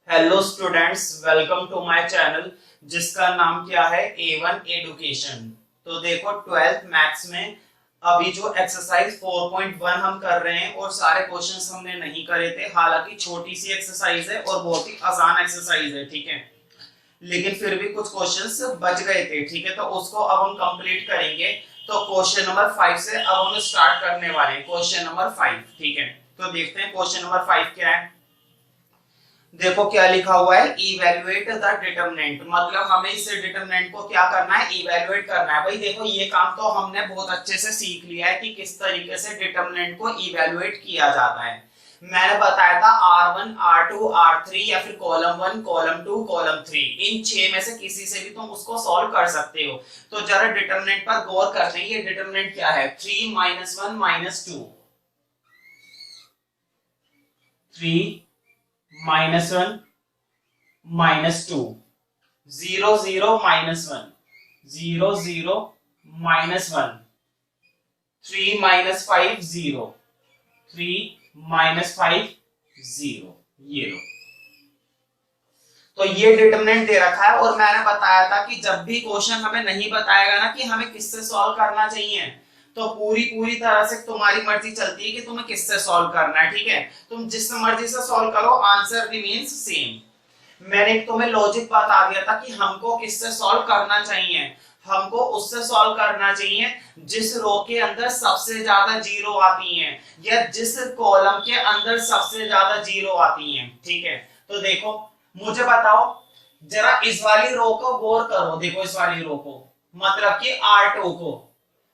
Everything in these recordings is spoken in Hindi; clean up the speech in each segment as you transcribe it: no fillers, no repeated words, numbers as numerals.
Hello students, welcome to my channel जिसका नाम क्या है A1 एडुकेशन। तो देखो 12th मैथ्स में अभी जो एक्सरसाइज 4.1 हम कर रहे हैं और सारे क्वेश्चंस हमने नहीं करे थे। हालांकि छोटी सी एक्सरसाइज है और बहुत ही आसान एक्सरसाइज है, ठीक है, लेकिन फिर भी कुछ क्वेश्चंस बच गए थे, ठीक है। तो उसको अब हम कंप्लीट करेंगे। तो क्वेश्चन नंबर 5 से अब हम स्टार्ट करने वाले हैं। क्वेश्चन नंबर 5, ठीक है। तो देखते हैं क्वेश्चन नंबर 5 क्या है। देखो क्या लिखा हुआ है, इवेल्युएट द डिटरमिनेंट, मतलब हमें इस डिटरमिनेंट को क्या करना है, इवेल्युएट करना है। भाई देखो ये काम तो हमने बहुत अच्छे से सीख लिया है कि किस तरीके से डिटरमिनेंट को इवेल्युएट किया जाता है। मैंने बताया था R1, R2, R3 या फिर कॉलम 1, कॉलम 2, कॉलम 3, इन 6 में से किसी से भी तुम उसको सॉल्व कर सकते हो। तो जरा डिटरमिनेंट पर गौर करते हैं। ये डिटरमिनेंट क्या है, 3 -1 -2, 3 -1 -2, 0 0 -1, 0 0 -1, 3 -5 0, 3 -5 0, ये लो। तो ये डिटरमिनेंट दे रखा है और मैंने बताया था कि जब भी क्वेश्चन हमें नहीं बताएगा ना कि हमें किससे सॉल्व करना चाहिए, तो पूरी तरह से तुम्हारी मर्जी चलती है कि तुम्हें किससे सॉल्व करना है, ठीक है। तुम जिस मर्जी से सॉल्व करो, आंसर रिमेन्स सेम। मैंने तुम्हें लॉजिक बता दिया था कि हमको किससे सॉल्व करना चाहिए। हमको उससे सॉल्व करना चाहिए जिस रो के अंदर सबसे ज्यादा जीरो आती हैं या जिस कॉलम के अंदर सबसे ज्यादा जीरो आती हैं, ठीक है। तो देखो मुझे बताओ जरा, इस वाली रो को गौर करो। देखो इस वाली रो को, मतलब कि R2 को।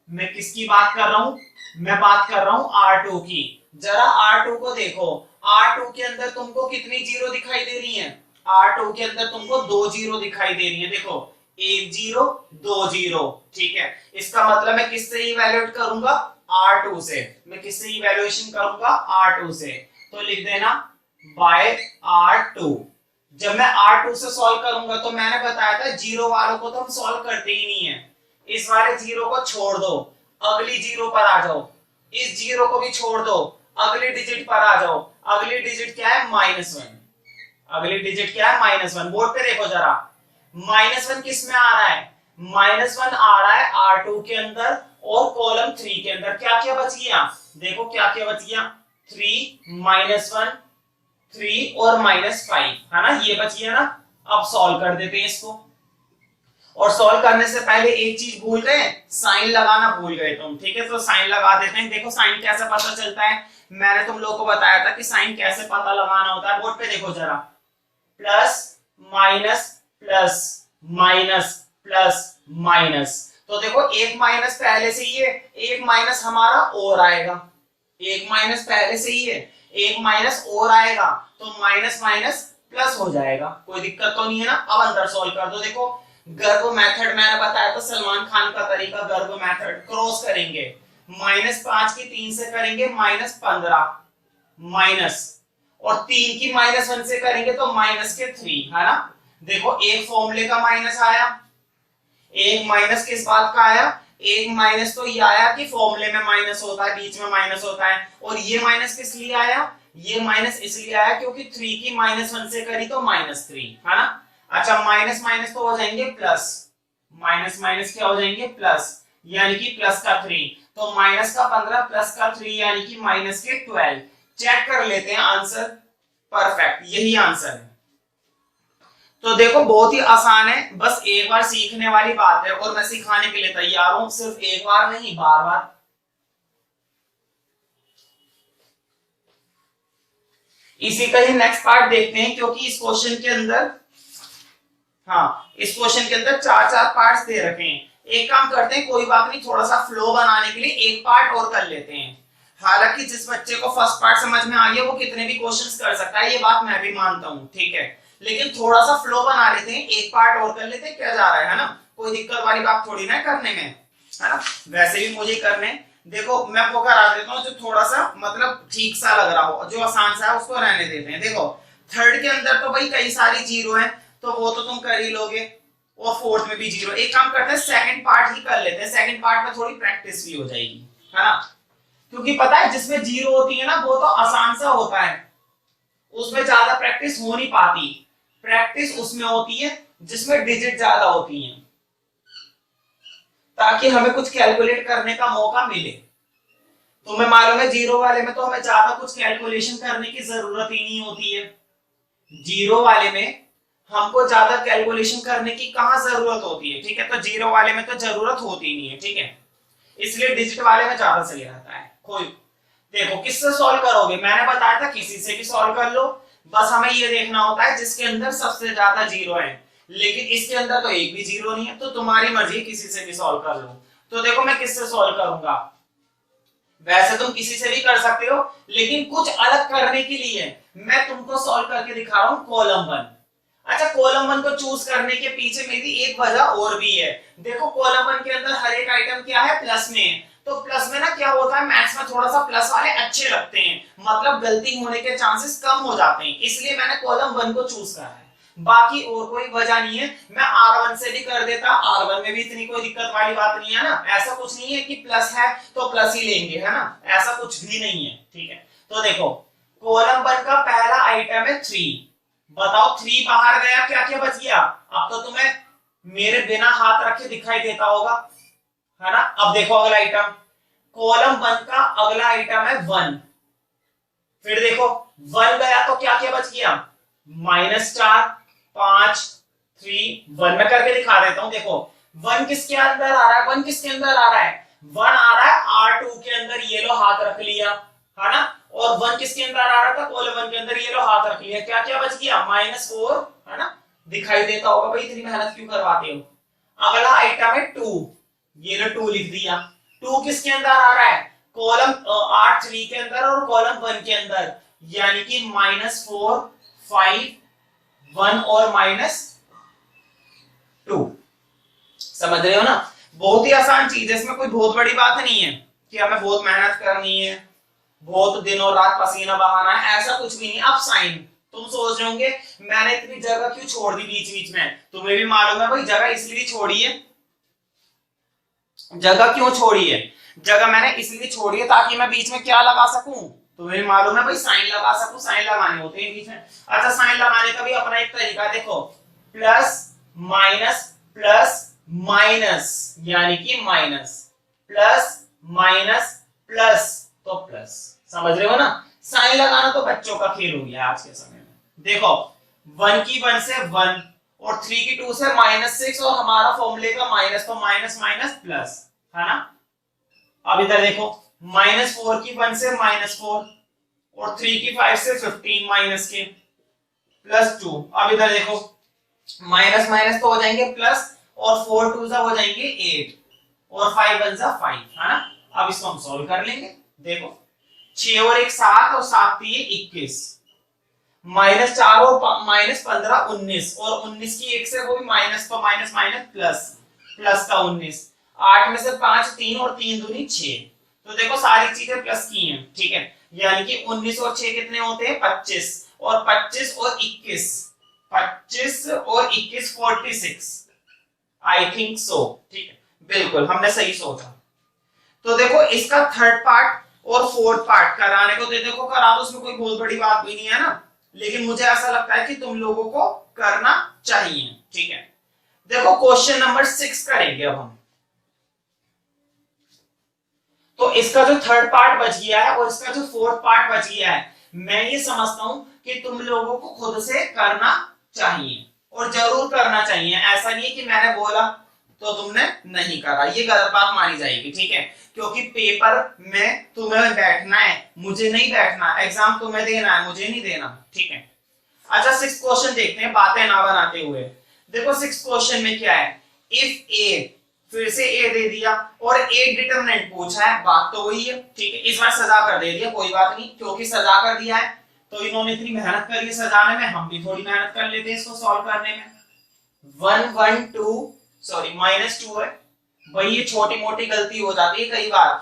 मैं किसकी बात कर रहा हूं, मैं बात कर रहा हूं R2 की। जरा R2 को देखो, R2 के अंदर तुमको कितनी जीरो दिखाई दे रही है, R2 के अंदर तुमको 2 जीरो दिखाई दे रही है। देखो 1 0 2 0, ठीक है। इसका मतलब मैं किससे इवैल्यूएट करूंगा, R2 से। मैं किससे इवैल्यूएशन करूंगा, R2 से। तो लिख देना बाय R2। जब मैं R2 से सॉल्व करूंगा तो मैंने बताया था जीरो वालों को तो हम सॉल्व करते ही नहीं है। इस वाले जीरो को छोड़ दो, अगली जीरो पर आ जाओ। इस जीरो को भी छोड़ दो, अगली डिजिट पर आ जाओ। अगली डिजिट क्या है, -1। अगली डिजिट क्या है, -1। बोर्ड पे देखो जरा, -1 किस में आ रहा है, -1 आ रहा है R2 के अंदर और कॉलम 3 के अंदर। क्या क्या बच गया, देखो क्या क्या बच गया, 3 -1 3 और -5, है ना, ये बच गया ना। अब सॉल्व कर देते हैं इसको। और सॉल्व करने से पहले एक चीज भूल गए, साइन लगाना भूल गए तुम, ठीक है। तो साइन लगा देते हैं। देखो साइन कैसे पता चलता है, मैंने तुम लोगों को बताया था कि साइन कैसे पता लगाना होता है। बोर्ड पे देखो जरा, plus minus plus minus plus minus. तो देखो एक माइनस पहले से ही है, एक माइनस हमारा और आएगा। एक माइनस पहले से ही है, एक माइनस और आएगा, तो माइनस माइनस प्लस हो जाएगा। कोई दिक्कत तो नहीं है ना। अब अंदर सॉल्व कर दो। देखो गर्भ मेथड मैंने बताया था, सलमान खान का तरीका, गर्भ मेथड। क्रॉस करेंगे, -5 की 3 से करेंगे -15 माइनस, और 3 की -1 से करेंगे तो -3, है ना। देखो एक फॉर्मूले का माइनस आया, एक माइनस किस बात का आया, एक माइनस तो ये आया कि फॉर्मूले में माइनस होता है, बीच में माइनस होता है। और ये माइनस किस लिए आया, ये माइनस इसलिए आया क्योंकि 3 की -1 से करी तो -3, है ना। अच्छा माइनस माइनस तो हो जाएंगे प्लस, माइनस माइनस क्या हो जाएंगे, प्लस, यानी कि प्लस का 3। तो माइनस का 15 प्लस का 3 यानी कि माइनस के 12। चेक कर लेते हैं आंसर, परफेक्ट, यही आंसर है। तो देखो बहुत ही आसान है, बस एक बार सीखने वाली बात है और मैं सिखाने के लिए तैयार हूं, सिर्फ एक बार नहीं, बार बार। इसी का ही नेक्स्ट पार्ट देखते हैं, क्योंकि इस क्वेश्चन के अंदर, हाँ इस क्वेश्चन के अंदर 4 पार्ट्स दे रखे हैं। एक काम करते हैं, कोई बात नहीं, थोड़ा सा फ्लो बनाने के लिए एक पार्ट और कर लेते हैं। हालांकि जिस बच्चे को फर्स्ट पार्ट समझ में आ गया वो कितने भी क्वेश्चंस कर सकता है, ये बात मैं भी मानता हूँ, ठीक है। लेकिन थोड़ा सा फ्लो बना लेते हैं, एक पार्ट और कर लेते हैं, क्या जा रहा है ना। कोई दिक्कत वाली बात थोड़ी ना करने में, है ना। वैसे भी मुझे करने, देखो मैं वो करा देता हूँ जो थोड़ा सा मतलब ठीक सा लग रहा हो, जो आसान सा है उसको रहने देते हैं। देखो थर्ड के अंदर तो भाई कई सारी जीरो है, तो वो तो तुम कर ही लोगे, और फोर्थ में भी जीरो। एक काम करते हैं सेकंड पार्ट ही कर लेते हैं, सेकंड पार्ट में थोड़ी प्रैक्टिस भी हो जाएगी, है ना। क्योंकि पता है जिसमें जीरो होती है ना वो तो आसान सा होता है, उसमें ज्यादा प्रैक्टिस हो नहीं पाती। प्रैक्टिस उसमें होती है जिसमें डिजिट ज्यादा होती हैं, ताकि हमें कुछ कैलकुलेट करने का मौका मिले। तुम्हें मालूम है जीरो वाले में तो हमें ज्यादा कुछ कैलकुलेशन करने की जरूरत ही नहीं होती है। जीरो वाले में हमको ज्यादा कैलकुलेशन करने की कहां जरूरत होती है, ठीक है। तो जीरो वाले में तो जरूरत होती नहीं है, ठीक है। इसलिए डिजिट वाले में ज्यादा सही रहता है। कोई देखो किससे सॉल्व करोगे, मैंने बताया था किसी से भी सॉल्व कर लो, बस हमें ये देखना होता है जिसके अंदर सबसे ज्यादा जीरो है। लेकिन इसके अंदर तो एक भी जीरो नहीं है, तो तुम्हारी मर्जी किसी से भी सॉल्व कर लो। तो देखो मैं किससे सॉल्व करूंगा, वैसे तुम किसी से भी कर सकते हो, लेकिन कुछ अलग करने के लिए मैं तुमको सॉल्व करके दिखा रहा हूं कॉलम 1। अच्छा, कॉलम 1 को चूज करने के पीछे मेरी एक वजह और भी है। देखो कॉलम 1 के अंदर हर एक आइटम क्या है, प्लस में है। तो प्लस में ना क्या होता है, मैथ्स में थोड़ा सा प्लस वाले अच्छे लगते हैं, मतलब गलती होने के चांसेस कम हो जाते हैं, इसलिए मैंने कॉलम 1 को चूज करा है। बाकी और कोई वजह नहीं है, मैं R1 से भी कर देता, R1 में भी इतनी कोई दिक्कत वाली बात नहीं है ना। ऐसा कुछ नहीं है कि प्लस है तो प्लस ही लेंगे, है ना, ऐसा कुछ भी नहीं है, ठीक है। तो देखो कॉलम 1 का पहला आइटम है 3, बताओ 3 बाहर गया, क्या क्या बच गया। अब तो तुम्हें मेरे बिना हाथ रखे दिखाई देता होगा, है ना। अब देखो अगला आइटम, कॉलम 1 का अगला आइटम है 1। फिर देखो 1 गया तो क्या क्या बच गया, -4, 5, 3, 1 में करके दिखा देता हूं। देखो 1 किसके अंदर आ रहा है, 1 किसके अंदर आ रहा है, 1 आ रहा है R2 के अंदर, ये लो हाथ रख लिया, है ना। और 1 किसके अंदर आ रहा था, कॉलम 1 के अंदर, ये लो हाथ रख लिया। क्या क्या बच गया, -4, है ना, दिखाई देता होगा भाई, इतनी मेहनत क्यों करवाते हो। अगला आइटम है 2, ये लो 2 लिख दिया। 2 किसके अंदर आ रहा है, कॉलम R3 के अंदर और कॉलम 1 के अंदर, यानी कि -4, 5, 1 और -2। समझ रहे हो ना, बहुत ही आसान चीज है, इसमें कोई बहुत बड़ी बात नहीं है कि हमें बहुत मेहनत करनी है, बहुत दिनों रात पसीना बहाना है, ऐसा कुछ भी नहीं। अब साइन, तुम सोच रहे होंगे मैंने इतनी जगह क्यों छोड़ दी बीच बीच में, तुम्हें भी मालूम है भाई जगह इसलिए छोड़ी है। जगह क्यों छोड़ी है, जगह मैंने इसलिए छोड़ी है ताकि मैं बीच में क्या लगा सकूं, तुम्हें भी मालूम है भाई साइन लगा सकूं, साइन लगाने होते हैं बीच में। अच्छा, साइन लगाने का भी अपना एक तरीका देखो, प्लस माइनस प्लस माइनस, यानी कि माइनस, प्लस माइनस प्लस तो प्लस, समझ रहे हो ना। साइन लगाना तो बच्चों का खेल हो गया आज के समय में। देखो 1 की 1 से 1 और 3 की 2 से -6, और हमारा फॉर्मूले का माइनस, तो माइनस माइनस प्लस, है ना। अब इधर देखो -4 की 1 से -4 और 3 की 5 से 15 माइनस के +2। अब इधर देखो माइनस माइनस तो हो जाएंगे प्लस, और 4 2 जा हो जाएंगे 8 और 5 1 जा 5, है ना। अब इसको हम सॉल्व कर लेंगे। देखो 6 और 1 7 और 7 3 21, -4 और -15 19, और 19 की 1 से वो भी माइनस, तो माइनस माइनस प्लस, प्लस का 19, 8 में से 5 3 और 3 दूनी 6। तो देखो सारी चीजें प्लस की हैं, ठीक है, यानी कि 19 और 6 कितने होते हैं 25, और 25 और 21, 25 और 21 46, आई थिंक सो, ठीक है, बिल्कुल हमने सही सोचा। तो देखो इसका थर्ड पार्ट और फोर्थ पार्ट कराने को देखो करा दो, उसमें कोई बहुत बड़ी बात भी नहीं है ना, लेकिन मुझे ऐसा लगता है कि तुम लोगों को करना चाहिए, ठीक है। देखो क्वेश्चन नंबर 6 करेंगे अब हम। तो इसका जो थर्ड पार्ट बच गया है और इसका जो फोर्थ पार्ट बच गया है, मैं ये समझता हूं कि तुम लोगों को खुद से करना चाहिए, और जरूर करना चाहिए। ऐसा नहीं है कि मैंने बोला तो तुमने नहीं करा, ये गलत बात मानी जाएगी, ठीक है, क्योंकि पेपर में तुम्हें बैठना है, मुझे नहीं बैठना, एग्जाम तुम्हें देना है, मुझे नहीं देना, ठीक है। अच्छा 6th क्वेश्चन देखते हैं बातें ना बनाते हुए। देखो 6th क्वेश्चन में क्या है, इफ ए, फिर से ए दे दिया और ए डिटरमिनेंट पूछा है, बात तो वही है, ठीक है। इस बार सजा कर दे दिया, कोई बात नहीं, क्योंकि सजा कर दिया है तो इन्होंने इतनी मेहनत करी है सजाने में, हम भी थोड़ी मेहनत कर लेते हैं इसको सॉल्व करने में। 1 1 2 सॉरी -2 है भाई, ये छोटी मोटी गलती हो जाती है कई बार,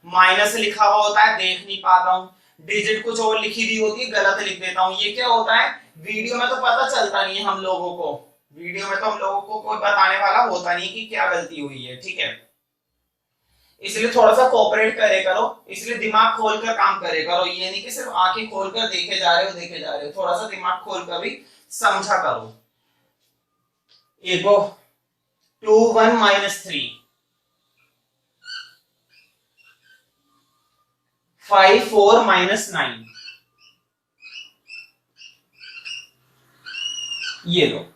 माइनस लिखा हुआ होता है देख नहीं पाता हूँ, डिजिट कुछ और लिखी दी होती है गलत लिख देता हूँ। ये क्या होता है, वीडियो में तो पता चलता नहीं है हम लोगों को, वीडियो में तो हम लोगों को कोई बताने वाला होता नहीं कि क्या गलती हुई है, ठीक है। इसलिए थोड़ा सा कोऑपरेट करे करो, इसलिए दिमाग खोलकर काम करे करो, ये नहीं कि सिर्फ आंखें खोलकर देखे जा रहे हो, थोड़ा सा दिमाग खोलकर भी समझा करो। देखो 2 1 -3 5 4 -9 ये लो।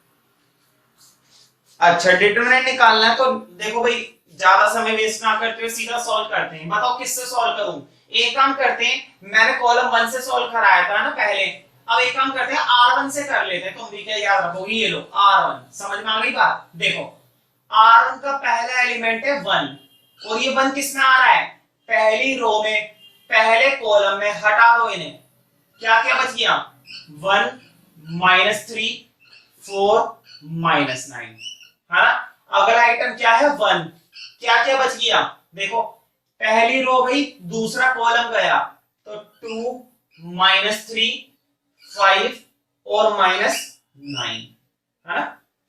अच्छा डिटरमिनेंट निकालना है तो देखो भाई ज्यादा समय वेस्ट ना करते हुए सीधा सॉल्व करते हैं। बताओ किससे सॉल्व करूं? एक काम करते हैं, मैंने कॉलम 1 से सॉल्व कराया था ना पहले, अब एक काम करते हैं R1 से कर लेते हैं। तुम भी क्या याद रखोगे? ये लो R1, समझ में आ गई बात? देखो R1 का पहला एलिमेंट है 1 और ये 1 किस में आ रहा है? पहली रो में, पहले कॉलम में। हटा दो इन्हें, क्या क्या बच गया? 1 -3 4 -9 है ना। अगला आइटम क्या है? 1। क्या क्या बच गया? देखो पहली रो गई, दूसरा कॉलम गया, तो 2 -3 5 और -9 है ना।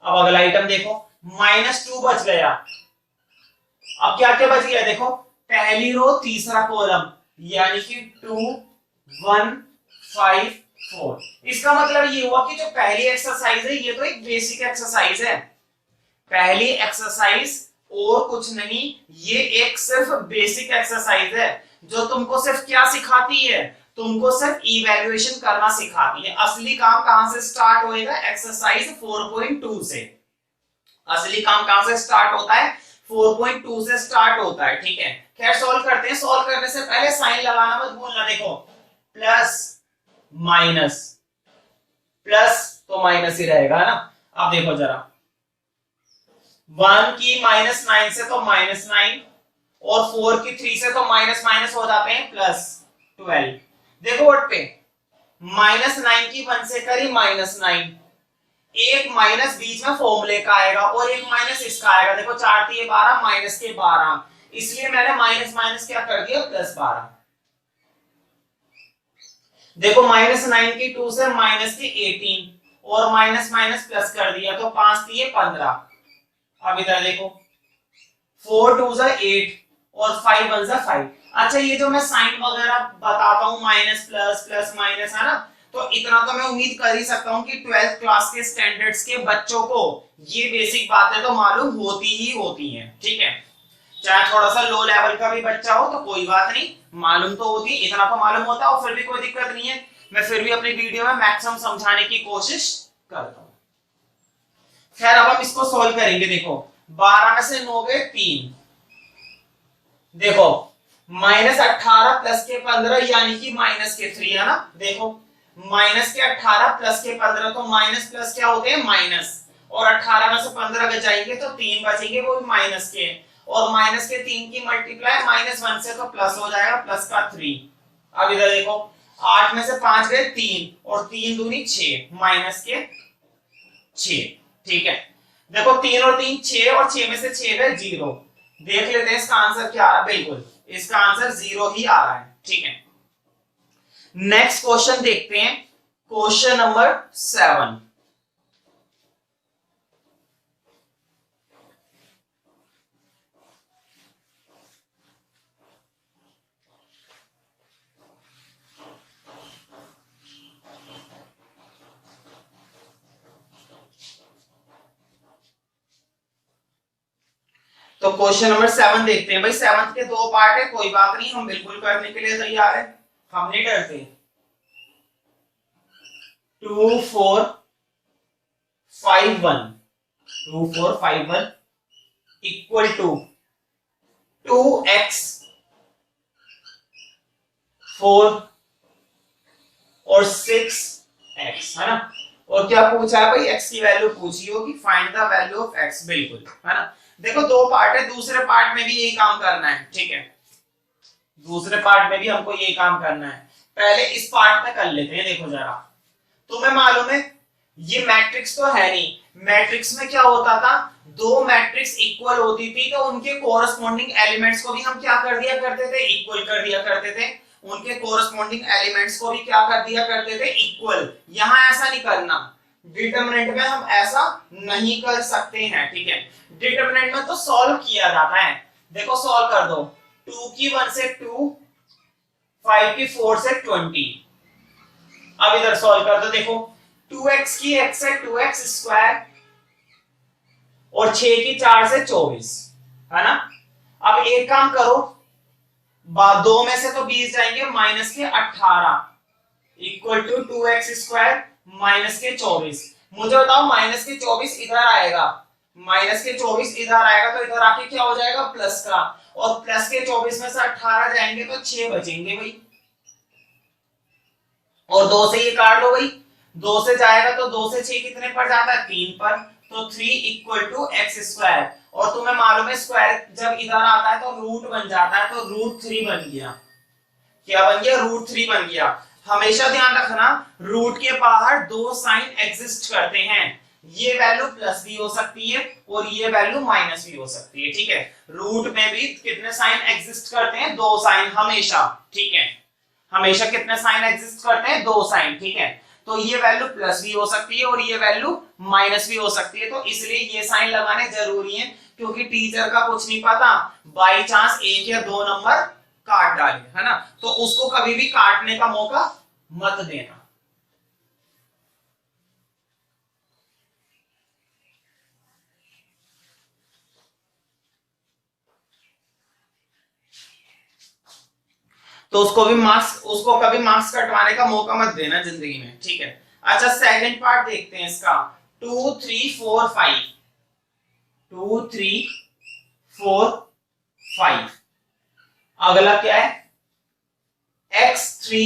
अब अगला आइटम देखो -2 बच गया। अब क्या क्या बच गया? देखो पहली रो तीसरा कॉलम, यानी कि 2 1 5 4। इसका मतलब ये हुआ कि जो पहली एक्सरसाइज है ये तो एक बेसिक एक्सरसाइज है, पहली एक्सरसाइज और कुछ नहीं, ये एक सिर्फ बेसिक एक्सरसाइज है जो तुमको सिर्फ क्या सिखाती है? तुमको सिर्फ इवैल्यूएशन करना सिखाती है। असली काम कहां से स्टार्ट होएगा? एक्सरसाइज 4.2 से। असली काम कहां से स्टार्ट होता है? 4.2 से स्टार्ट होता है। ठीक है, खैर सॉल्व करते हैं। सॉल्व करने से पहले साइन लगाना मत भूलना। देखो प्लस माइनस, प्लस तो माइनस ही रहेगा ना। अब देखो जरा 1 की -9 से तो -9 और 4 की 3 से तो माइनस माइनस हो जाते हैं +12। देखो वर्ड पे -9 की 1 से करी -9, एक माइनस बीच में फॉर्मूले का आएगा और एक माइनस इसका आएगा। देखो 4 × 12 माइनस के 12, इसलिए मैंने माइनस माइनस क्या कर दिया? +12। देखो -9 की 2 से माइनस के 18 और माइनस माइनस प्लस कर दिया, तो 5 × 15। अब इधर देखो 4 2 8 और 5 1 5। अच्छा ये जो मैं साइन वगैरह बताता हूँ माइनस प्लस प्लस माइनस है ना, तो इतना तो मैं उम्मीद कर ही सकता हूँ कि 12th क्लास के स्टैंडर्ड्स के बच्चों को ये बेसिक बातें तो मालूम होती ही होती हैं। ठीक है, चाहे थोड़ा सा लो लेवल का भी बच्चा हो तो कोई बात नहीं, मालूम तो होती, इतना तो मालूम होता है और फिर भी कोई दिक्कत नहीं है। मैं फिर भी अपनी वीडियो में मैक्सिमम समझाने की कोशिश करता हूँ। खैर अब हम इसको सॉल्व करेंगे। देखो 12 में से 9 गए 3, देखो -18 प्लस के 15 यानी कि माइनस के 3 है ना। देखो माइनस के 18 प्लस के 15 तो माइनस प्लस क्या होते हैं? माइनस, और 18 में से 15 बचाएंगे तो 3 बचेंगे वो भी माइनस के, और माइनस के 3 की मल्टीप्लाई -1 से तो प्लस हो जाएगा, प्लस का 3। अब इधर देखो 8 में से 5 गए 3 और 3 दूनी 6, माइनस के 6। ठीक है, देखो 3 और 3 6 और 6 में से 6 गए 0। देख लेते हैं इसका आंसर क्या आ रहा है। बिल्कुल इसका आंसर 0 ही आ रहा है। ठीक है, नेक्स्ट क्वेश्चन देखते हैं, क्वेश्चन नंबर 7। तो क्वेश्चन नंबर 7 देखते हैं। भाई 7 के 2 पार्ट है, कोई बात नहीं, हम बिल्कुल करने के लिए तैयार है, हम नहीं डरते। 2 4 5 1, 2 4 5 1 इक्वल टू 2x 4 और 6x है ना। और क्या पूछा है भाई? x की वैल्यू पूछी होगी, find the value of x। बिल्कुल है ना। देखो 2 पार्ट है, दूसरे पार्ट में भी यही काम करना है। ठीक है, दूसरे पार्ट में भी हमको यही काम करना है। पहले इस पार्ट में कर लेते हैं। देखो जरा, तुम्हें मालूम है ये मैट्रिक्स तो है नहीं, मैट्रिक्स में क्या होता था? 2 मैट्रिक्स इक्वल होती थी तो उनके कोरस्पॉन्डिंग एलिमेंट्स को भी हम क्या कर दिया करते थे? इक्वल कर दिया करते थे। उनके कोरस्पॉन्डिंग एलिमेंट्स को भी क्या कर दिया करते थे? इक्वल। यहां ऐसा नहीं करना, डिटरमिनेंट में हम ऐसा नहीं कर सकते हैं। ठीक है, डिटरमिनेंट में तो सॉल्व किया जाता है। देखो सॉल्व कर दो, 2 की 1 से 2, 5 की 4 से 20। अब इधर सॉल्व कर दो। देखो 2x की x है 2x स्क्वायर और 6 की 4 से 24, है ना। अब एक काम करो, दो में से तो 20 जाएंगे, माइनस के 18 equal to 2x square minus के 24। मुझे बताओ माइनस के 24 इधर आएगा, माइनस के 24 इधर आएगा तो इधर आके क्या हो जाएगा प्लस का, और प्लस के 24 में से 18 जाएंगे तो 6 बचेंगे भाई, और 2 से ये काट लो भाई, 2 से जाएगा तो 2 से 6 कितने पर जाता है 3 पर, तो 3 इक्वल टू एक्स स्क्वायर। और तुम्हें मालूम है स्क्वायर जब इधर आता है तो रूट बन जाता है, तो रूट 3 बन गया। क्या बन गया? रूट 3 बन गया। हमेशा ध्यान रखना रूट के बाहर दो साइन एग्जिस्ट करते हैं, ये वैल्यू प्लस भी हो सकती है और ये वैल्यू माइनस भी हो सकती है, ठीक है। रूट में भी कितने साइन एग्जिस्ट करते हैं? दो साइन हमेशा, ठीक है। हमेशा कितने साइन एग्जिस्ट करते हैं? दो साइन, ठीक है। तो ये वैल्यू प्लस भी हो सकती है और ये वैल्यू माइनस भी हो सकती है, तो इसलिए ये साइन लगाने जरूरी है, क्योंकि टीचर का कुछ नहीं पता, बाई चांस एक या दो नंबर काट डाले, है ना, तो उसको कभी भी काटने का मौका मत देना। तो उसको कभी मार्क्स कटवाने का मौका मत देना जिंदगी में, ठीक है। अच्छा सेकंड पार्ट देखते हैं इसका, 2 3 4 5, 2 3 4 5। अगला क्या है? x3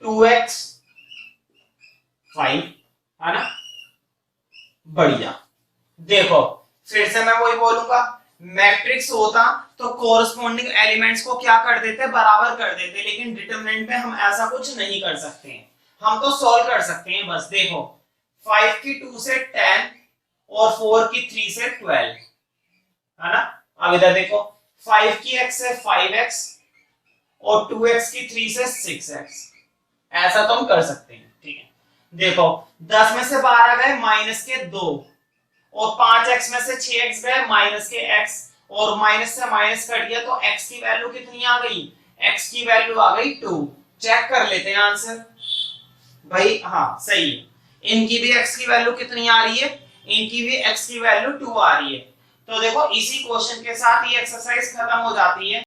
2x 5, है ना। बढ़िया। देखो फिर से मैं वही बोलूंगा, मैट्रिक्स होता तो कोरस्पॉन्डिंग एलिमेंट्स को क्या कर देते? बराबर कर देते, लेकिन डिटरमिनेंट में हम ऐसा कुछ नहीं कर सकते हैं, हम तो सॉल्व कर सकते हैं बस। देखो 5 की 2 से 10 और 4 की 3 से 12, है ना। अब इधर देखो 5 की x से 5x और 2x की 3 से 6x, ऐसा तो हम कर सकते हैं, ठीक है। देखो 10 में से 12 गए माइनस के 2 और 5x में से 6x गए माइनस के x, और माइनस से माइनस कट गया तो x की वैल्यू कितनी आ गई? x की वैल्यू आ गई 2। चेक कर लेते हैं आंसर भाई, हाँ सही है। इनकी भी x की वैल्यू कितनी आ रही है? इनकी भी x की वैल्यू 2 आ रही है। तो देखो इसी क्वेश्चन के साथ ये एक्सरसाइज खत्म हो जाती है।